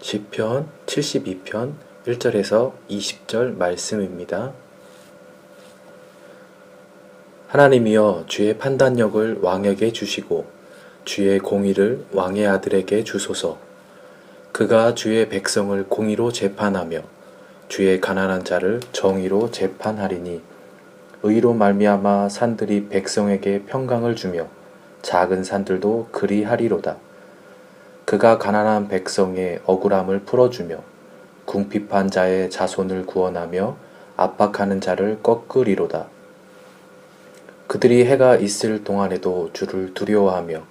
시편 72편 1절에서 20절 말씀입니다. 하나님이여, 주의 판단력을 왕에게 주시고 주의 공의를 왕의 아들에게 주소서. 그가 주의 백성을 공의로 재판하며 주의 가난한 자를 정의로 재판하리니, 의로 말미암아 산들이 백성에게 평강을 주며 작은 산들도 그리하리로다. 그가 가난한 백성의 억울함을 풀어주며 궁핍한 자의 자손을 구원하며 압박하는 자를 꺾으리로다. 그들이 해가 있을 동안에도 주를 두려워하며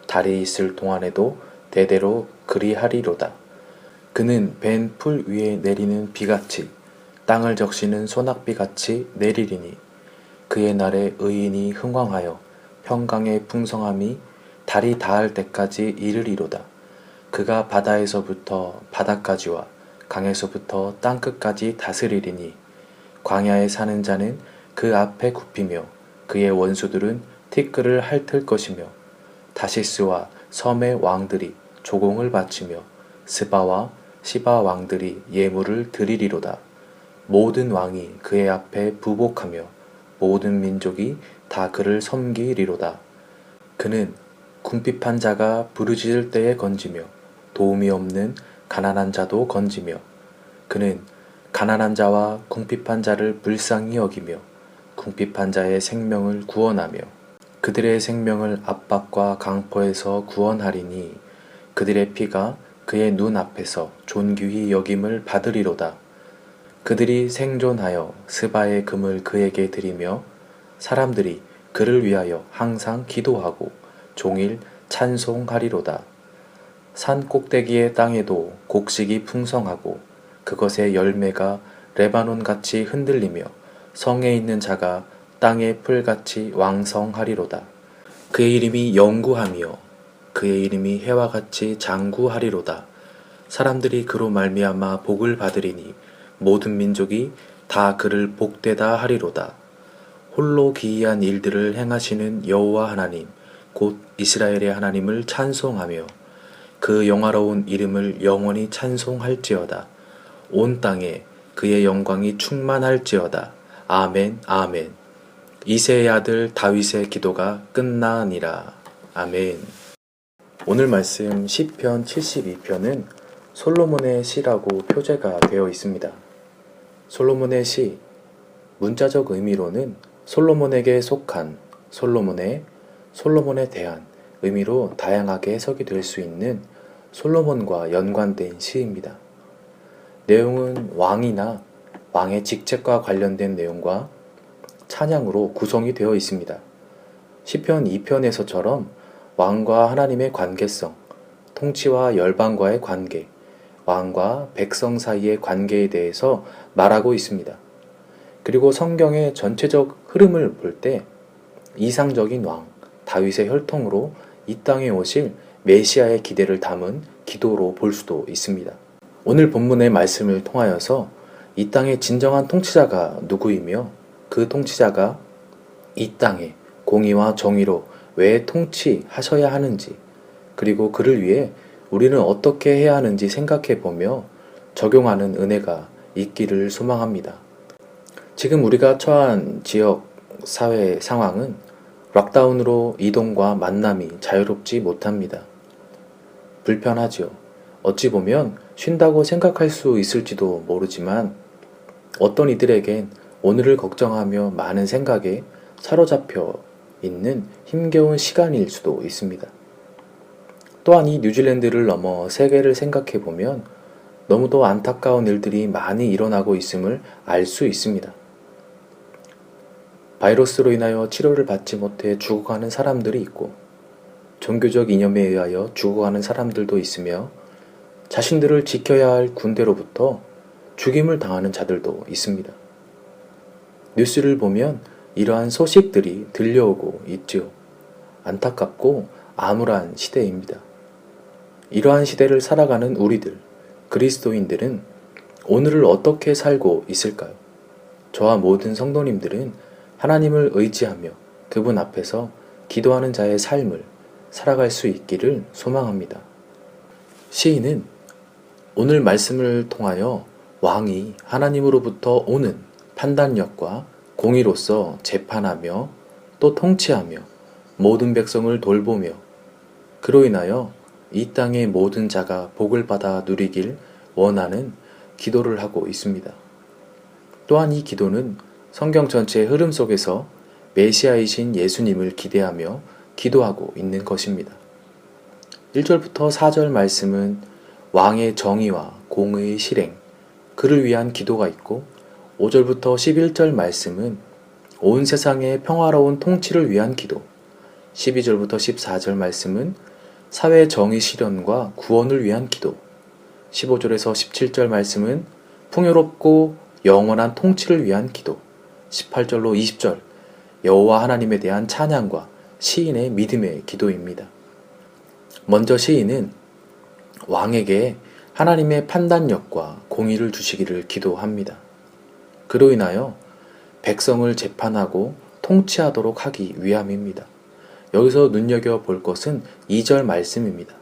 달이 있을 동안에도 대대로 그리하리로다. 그는 벤 풀 위에 내리는 비같이 땅을 적시는 소낙비같이 내리리니, 그의 날에 의인이 흥왕하여 평강의 풍성함이 달이 닿을 때까지 이르리로다. 그가 바다에서부터 바다까지와 강에서부터 땅끝까지 다스리리니, 광야에 사는 자는 그 앞에 굽히며 그의 원수들은 티끌을 핥을 것이며, 다시스와 섬의 왕들이 조공을 바치며 스바와 시바 왕들이 예물을 드리리로다. 모든 왕이 그의 앞에 부복하며 모든 민족이 다 그를 섬기리로다. 그는 궁핍한 자가 부르짖을 때에 건지며 도움이 없는 가난한 자도 건지며, 그는 가난한 자와 궁핍한 자를 불쌍히 여기며 궁핍한 자의 생명을 구원하며 그들의 생명을 압박과 강포에서 구원하리니, 그들의 피가 그의 눈 앞에서 존귀히 여김을 받으리로다. 그들이 생존하여 스바의 금을 그에게 드리며 사람들이 그를 위하여 항상 기도하고 종일 찬송하리로다. 산 꼭대기의 땅에도 곡식이 풍성하고 그것의 열매가 레바논같이 흔들리며 성에 있는 자가 땅의 풀같이 왕성하리로다. 그의 이름이 영구하며 그의 이름이 해와 같이 장구하리로다. 사람들이 그로 말미암아 복을 받으리니 모든 민족이 다 그를 복되다 하리로다. 홀로 기이한 일들을 행하시는 여호와 하나님 곧 이스라엘의 하나님을 찬송하며 그 영화로운 이름을 영원히 찬송할지어다. 온 땅에 그의 영광이 충만할지어다. 아멘, 아멘. 이새의 아들 다윗의 기도가 끝나니라. 아멘. 오늘 말씀 시편 72편은 솔로몬의 시라고 표제가 되어 있습니다. 솔로몬의 시, 문자적 의미로는 솔로몬에게 속한, 솔로몬에 대한 의미로 다양하게 해석이 될 수 있는 솔로몬과 연관된 시입니다. 내용은 왕이나 왕의 직책과 관련된 내용과 찬양으로 구성이 되어 있습니다. 시편 2편에서처럼 왕과 하나님의 관계성, 통치와 열방과의 관계, 왕과 백성 사이의 관계에 대해서 말하고 있습니다. 그리고 성경의 전체적 흐름을 볼 때 이상적인 왕, 다윗의 혈통으로 이 땅에 오실 메시아의 기대를 담은 기도로 볼 수도 있습니다. 오늘 본문의 말씀을 통하여서 이 땅의 진정한 통치자가 누구이며 그 통치자가 이 땅에 공의와 정의로 왜 통치하셔야 하는지, 그리고 그를 위해 우리는 어떻게 해야 하는지 생각해 보며 적용하는 은혜가 있기를 소망합니다. 지금 우리가 처한 지역 사회 상황은 락다운으로 이동과 만남이 자유롭지 못합니다. 불편하지요. 어찌 보면 쉰다고 생각할 수 있을지도 모르지만 어떤 이들에겐 오늘을 걱정하며 많은 생각에 사로잡혀 있는 힘겨운 시간일 수도 있습니다. 또한 이 뉴질랜드를 넘어 세계를 생각해 보면 너무도 안타까운 일들이 많이 일어나고 있음을 알 수 있습니다. 바이러스로 인하여 치료를 받지 못해 죽어가는 사람들이 있고, 종교적 이념에 의하여 죽어가는 사람들도 있으며, 자신들을 지켜야 할 군대로부터 죽임을 당하는 자들도 있습니다. 뉴스를 보면 이러한 소식들이 들려오고 있지요. 안타깝고 암울한 시대입니다. 이러한 시대를 살아가는 우리들, 그리스도인들은 오늘을 어떻게 살고 있을까요? 저와 모든 성도님들은 하나님을 의지하며 그분 앞에서 기도하는 자의 삶을 살아갈 수 있기를 소망합니다. 시인은 오늘 말씀을 통하여 왕이 하나님으로부터 오는 판단력과 공의로서 재판하며 또 통치하며 모든 백성을 돌보며 그로 인하여 이 땅의 모든 자가 복을 받아 누리길 원하는 기도를 하고 있습니다. 또한 이 기도는 성경 전체의 흐름 속에서 메시아이신 예수님을 기대하며 기도하고 있는 것입니다. 1절부터 4절 말씀은 왕의 정의와 공의의 실행, 그를 위한 기도가 있고 5절부터 11절 말씀은 온 세상의 평화로운 통치를 위한 기도, 12절부터 14절 말씀은 사회 정의 실현과 구원을 위한 기도, 15절에서 17절 말씀은 풍요롭고 영원한 통치를 위한 기도, 18절로 20절 여호와 하나님에 대한 찬양과 시인의 믿음의 기도입니다. 먼저 시인은 왕에게 하나님의 판단력과 공의를 주시기를 기도합니다. 그로 인하여 백성을 재판하고 통치하도록 하기 위함입니다. 여기서 눈여겨볼 것은 2절 말씀입니다.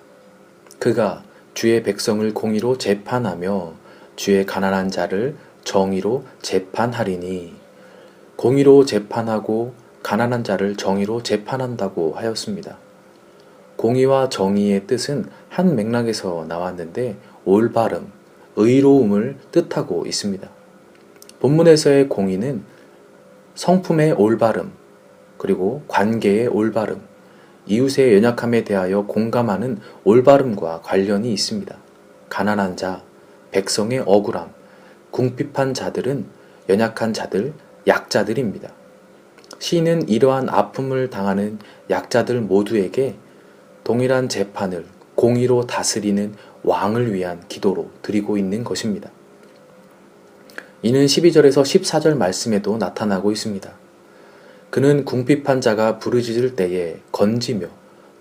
그가 주의 백성을 공의로 재판하며 주의 가난한 자를 정의로 재판하리니, 공의로 재판하고 가난한 자를 정의로 재판한다고 하였습니다. 공의와 정의의 뜻은 한 맥락에서 나왔는데 올바름, 의로움을 뜻하고 있습니다. 본문에서의 공의는 성품의 올바름, 그리고 관계의 올바름, 이웃의 연약함에 대하여 공감하는 올바름과 관련이 있습니다. 가난한 자, 백성의 억울함, 궁핍한 자들은 연약한 자들, 약자들입니다. 시인은 이러한 아픔을 당하는 약자들 모두에게 동일한 재판을 공의로 다스리는 왕을 위한 기도로 드리고 있는 것입니다. 이는 12절에서 14절 말씀에도 나타나고 있습니다. 그는 궁핍한 자가 부르짖을 때에 건지며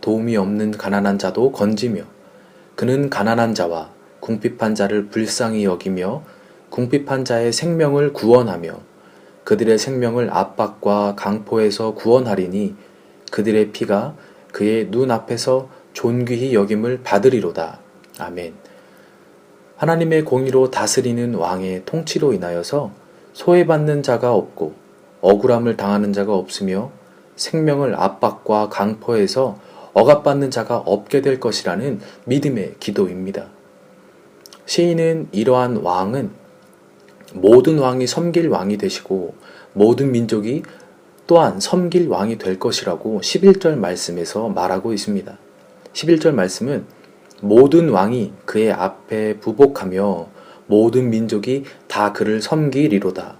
도움이 없는 가난한 자도 건지며 그는 가난한 자와 궁핍한 자를 불쌍히 여기며 궁핍한 자의 생명을 구원하며 그들의 생명을 압박과 강포에서 구원하리니 그들의 피가 그의 눈앞에서 존귀히 여김을 받으리로다. 아멘. 하나님의 공의로 다스리는 왕의 통치로 인하여서 소외받는 자가 없고 억울함을 당하는 자가 없으며 생명을 압박과 강포에서 억압받는 자가 없게 될 것이라는 믿음의 기도입니다. 시인은 이러한 왕은 모든 왕이 섬길 왕이 되시고 모든 민족이 또한 섬길 왕이 될 것이라고 11절 말씀에서 말하고 있습니다. 11절 말씀은 모든 왕이 그의 앞에 부복하며 모든 민족이 다 그를 섬기리로다.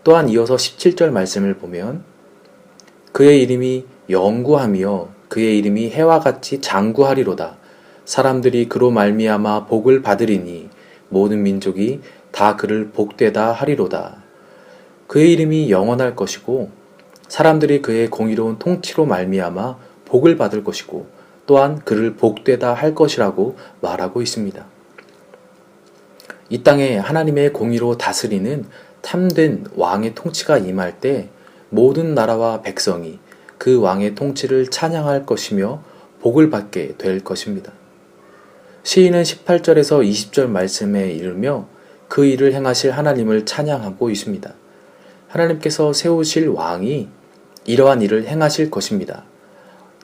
또한 이어서 17절 말씀을 보면 그의 이름이 영구하며 그의 이름이 해와 같이 장구하리로다. 사람들이 그로 말미암아 복을 받으리니 모든 민족이 다 그를 복되다 하리로다. 그의 이름이 영원할 것이고 사람들이 그의 공의로운 통치로 말미암아 복을 받을 것이고 또한 그를 복되다 할 것이라고 말하고 있습니다. 이 땅에 하나님의 공의로 다스리는 참된 왕의 통치가 임할 때 모든 나라와 백성이 그 왕의 통치를 찬양할 것이며 복을 받게 될 것입니다. 시인은 18절에서 20절 말씀에 이르며 그 일을 행하실 하나님을 찬양하고 있습니다. 하나님께서 세우실 왕이 이러한 일을 행하실 것입니다.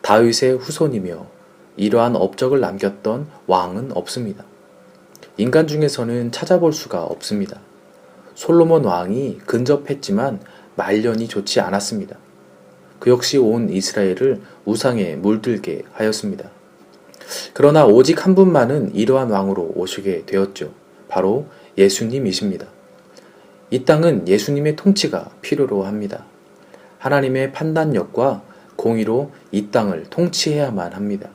다윗의 후손이며 이러한 업적을 남겼던 왕은 없습니다. 인간 중에서는 찾아볼 수가 없습니다. 솔로몬 왕이 근접했지만 말년이 좋지 않았습니다. 그 역시 온 이스라엘을 우상에 물들게 하였습니다. 그러나 오직 한 분만은 이러한 왕으로 오시게 되었죠. 바로 예수님이십니다. 이 땅은 예수님의 통치가 필요로 합니다. 하나님의 판단력과 공의로 이 땅을 통치해야만 합니다.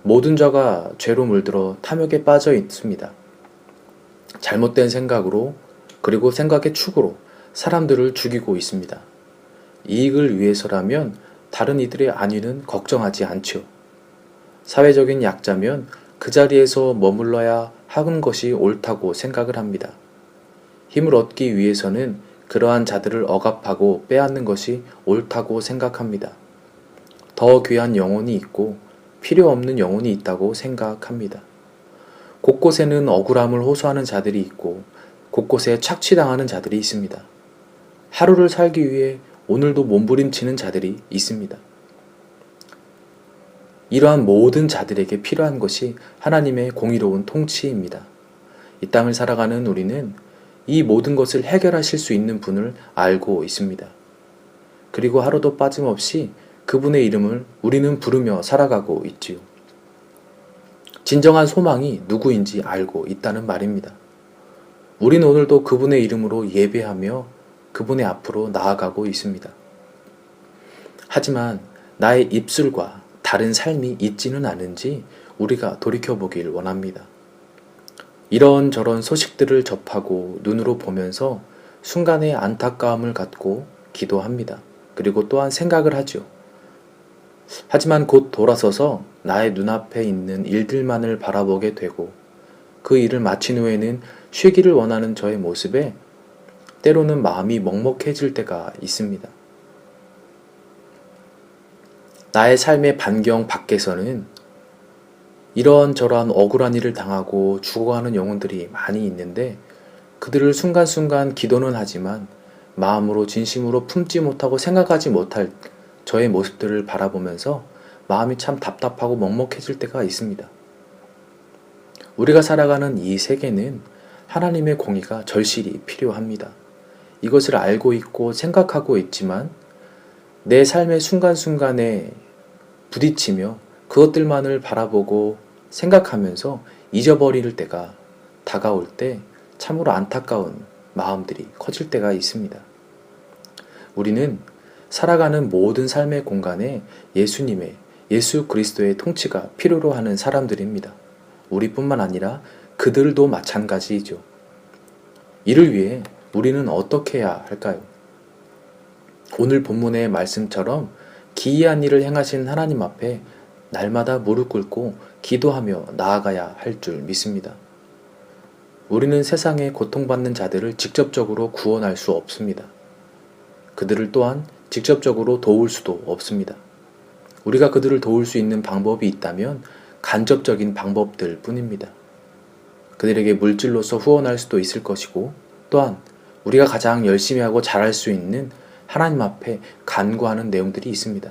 모든 자가 죄로 물들어 탐욕에 빠져 있습니다. 잘못된 생각으로 그리고 생각의 축으로 사람들을 죽이고 있습니다. 이익을 위해서라면 다른 이들의 안위는 걱정하지 않죠. 사회적인 약자면 그 자리에서 머물러야 하는 것이 옳다고 생각을 합니다. 힘을 얻기 위해서는 그러한 자들을 억압하고 빼앗는 것이 옳다고 생각합니다. 더 귀한 영혼이 있고 필요 없는 영혼이 있다고 생각합니다. 곳곳에는 억울함을 호소하는 자들이 있고 곳곳에 착취당하는 자들이 있습니다. 하루를 살기 위해 오늘도 몸부림치는 자들이 있습니다. 이러한 모든 자들에게 필요한 것이 하나님의 공의로운 통치입니다. 이 땅을 살아가는 우리는 이 모든 것을 해결하실 수 있는 분을 알고 있습니다. 그리고 하루도 빠짐없이 그분의 이름을 우리는 부르며 살아가고 있지요. 진정한 소망이 누구인지 알고 있다는 말입니다. 우리는 오늘도 그분의 이름으로 예배하며 그분의 앞으로 나아가고 있습니다. 하지만 나의 입술과 다른 삶이 있지는 않은지 우리가 돌이켜보길 원합니다. 이런저런 소식들을 접하고 눈으로 보면서 순간의 안타까움을 갖고 기도합니다. 그리고 또한 생각을 하죠. 하지만 곧 돌아서서 나의 눈앞에 있는 일들만을 바라보게 되고 그 일을 마친 후에는 쉬기를 원하는 저의 모습에 때로는 마음이 먹먹해질 때가 있습니다. 나의 삶의 반경 밖에서는 이런저런 억울한 일을 당하고 죽어가는 영혼들이 많이 있는데 그들을 순간순간 기도는 하지만 마음으로 진심으로 품지 못하고 생각하지 못할 저의 모습들을 바라보면서 마음이 참 답답하고 먹먹해질 때가 있습니다. 우리가 살아가는 이 세계는 하나님의 공의가 절실히 필요합니다. 이것을 알고 있고 생각하고 있지만 내 삶의 순간순간에 부딪히며 그것들만을 바라보고 생각하면서 잊어버릴 때가 다가올 때 참으로 안타까운 마음들이 커질 때가 있습니다. 우리는 살아가는 모든 삶의 공간에 예수 그리스도의 통치가 필요로 하는 사람들입니다. 우리뿐만 아니라 그들도 마찬가지이죠. 이를 위해 우리는 어떻게 해야 할까요? 오늘 본문의 말씀처럼 기이한 일을 행하신 하나님 앞에 날마다 무릎 꿇고 기도하며 나아가야 할 줄 믿습니다. 우리는 세상에 고통받는 자들을 직접적으로 구원할 수 없습니다. 그들을 또한 직접적으로 도울 수도 없습니다. 우리가 그들을 도울 수 있는 방법이 있다면 간접적인 방법들 뿐입니다. 그들에게 물질로서 후원할 수도 있을 것이고 또한 우리가 가장 열심히 하고 잘할 수 있는 하나님 앞에 간구하는 내용들이 있습니다.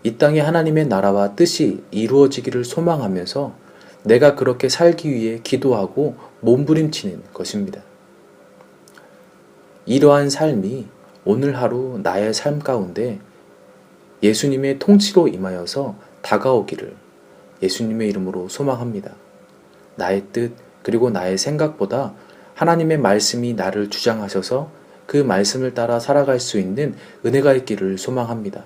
이 땅에 하나님의 나라와 뜻이 이루어지기를 소망하면서 내가 그렇게 살기 위해 기도하고 몸부림치는 것입니다. 이러한 삶이 오늘 하루 나의 삶 가운데 예수님의 통치로 임하여서 다가오기를 예수님의 이름으로 소망합니다. 나의 뜻 그리고 나의 생각보다 하나님의 말씀이 나를 주장하셔서 그 말씀을 따라 살아갈 수 있는 은혜가 있기를 소망합니다.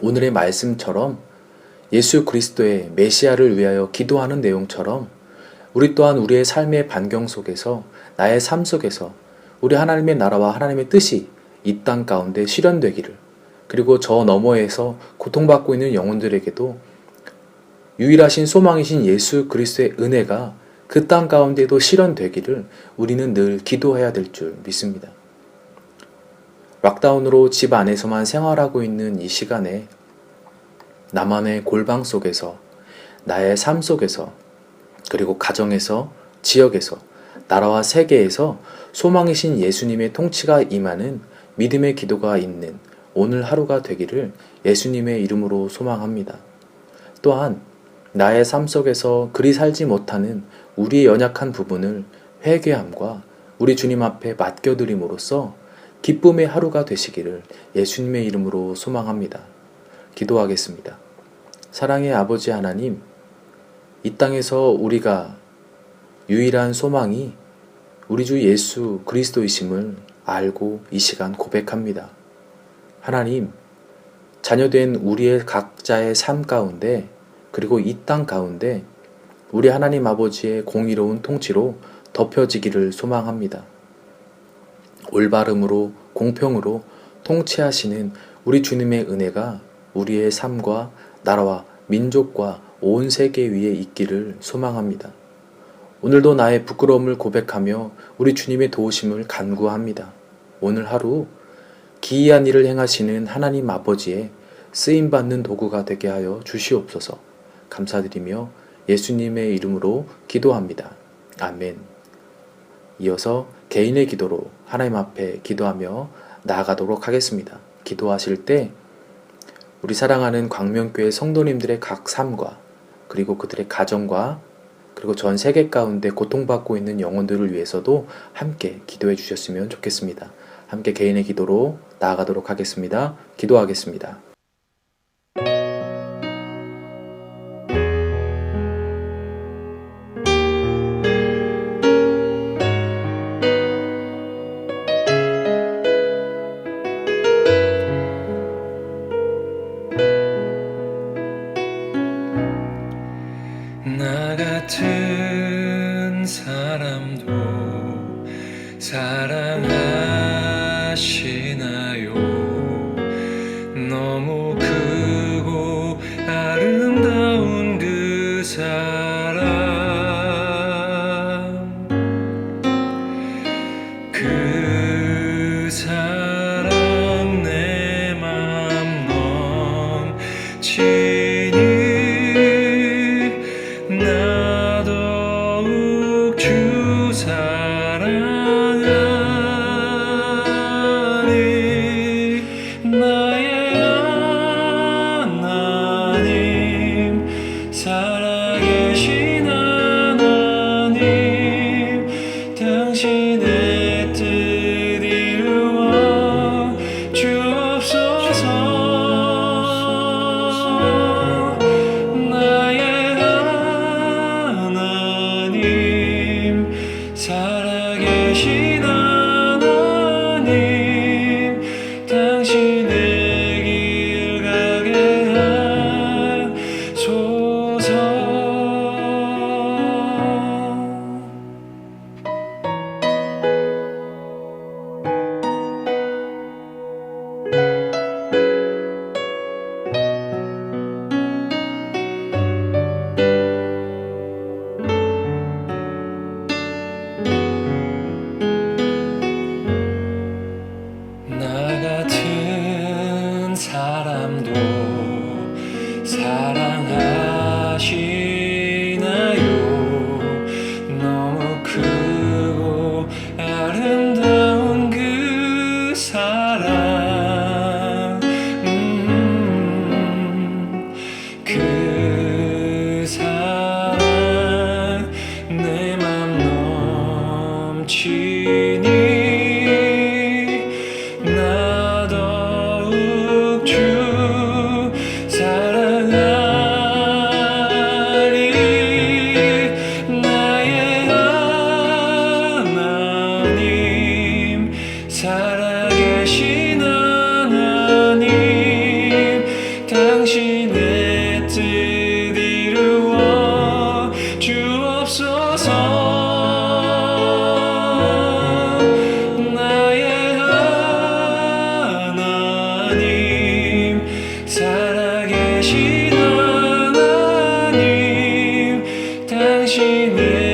오늘의 말씀처럼 예수 그리스도의 메시아를 위하여 기도하는 내용처럼 우리 또한 우리의 삶의 반경 속에서 나의 삶 속에서 우리 하나님의 나라와 하나님의 뜻이 이 땅 가운데 실현되기를 그리고 저 너머에서 고통받고 있는 영혼들에게도 유일하신 소망이신 예수 그리스도의 은혜가 그 땅 가운데도 실현되기를 우리는 늘 기도해야 될 줄 믿습니다. 락다운으로 집 안에서만 생활하고 있는 이 시간에 나만의 골방 속에서 나의 삶 속에서 그리고 가정에서 지역에서 나라와 세계에서 소망이신 예수님의 통치가 임하는 믿음의 기도가 있는 오늘 하루가 되기를 예수님의 이름으로 소망합니다. 또한 나의 삶 속에서 그리 살지 못하는 우리의 연약한 부분을 회개함과 우리 주님 앞에 맡겨드림으로써 기쁨의 하루가 되시기를 예수님의 이름으로 소망합니다. 기도하겠습니다. 사랑의 아버지 하나님, 이 땅에서 우리가 유일한 소망이 우리 주 예수 그리스도이심을 알고 이 시간 고백합니다. 하나님, 자녀된 우리의 각자의 삶 가운데 그리고 이 땅 가운데 우리 하나님 아버지의 공의로운 통치로 덮여지기를 소망합니다. 올바름으로 공평으로 통치하시는 우리 주님의 은혜가 우리의 삶과 나라와 민족과 온 세계 위에 있기를 소망합니다. 오늘도 나의 부끄러움을 고백하며 우리 주님의 도우심을 간구합니다. 오늘 하루 기이한 일을 행하시는 하나님 아버지의 쓰임받는 도구가 되게 하여 주시옵소서. 감사드리며 예수님의 이름으로 기도합니다. 아멘. 이어서 개인의 기도로 하나님 앞에 기도하며 나아가도록 하겠습니다. 기도하실 때 우리 사랑하는 광명교회 성도님들의 각 삶과 그리고 그들의 가정과 그리고 전 세계 가운데 고통받고 있는 영혼들을 위해서도 함께 기도해 주셨으면 좋겠습니다. 함께 개인의 기도로 나아가도록 하겠습니다. 기도하겠습니다. 나 같은 사람도 사랑하시나요? 너무 크고 아름다운 그 사랑, 그 사랑 내 맘 넘치니 나 더욱 주 사랑하니 나의 하나님 살아계신 하나님 당신의 뜻 이루어 주옵소서. 살아계신 하나님 당신의 길 가게 하소서. 나 같은 사람도 사랑하시나요? 너무 크고 아름다운 그 사랑, 그 사랑 내 맘 넘치니 나 더욱 주 사랑하리. 나의 하나님 살아계신 하나님 당신의 뜻 이루어 주옵소서. 살아계신 하나님 당신의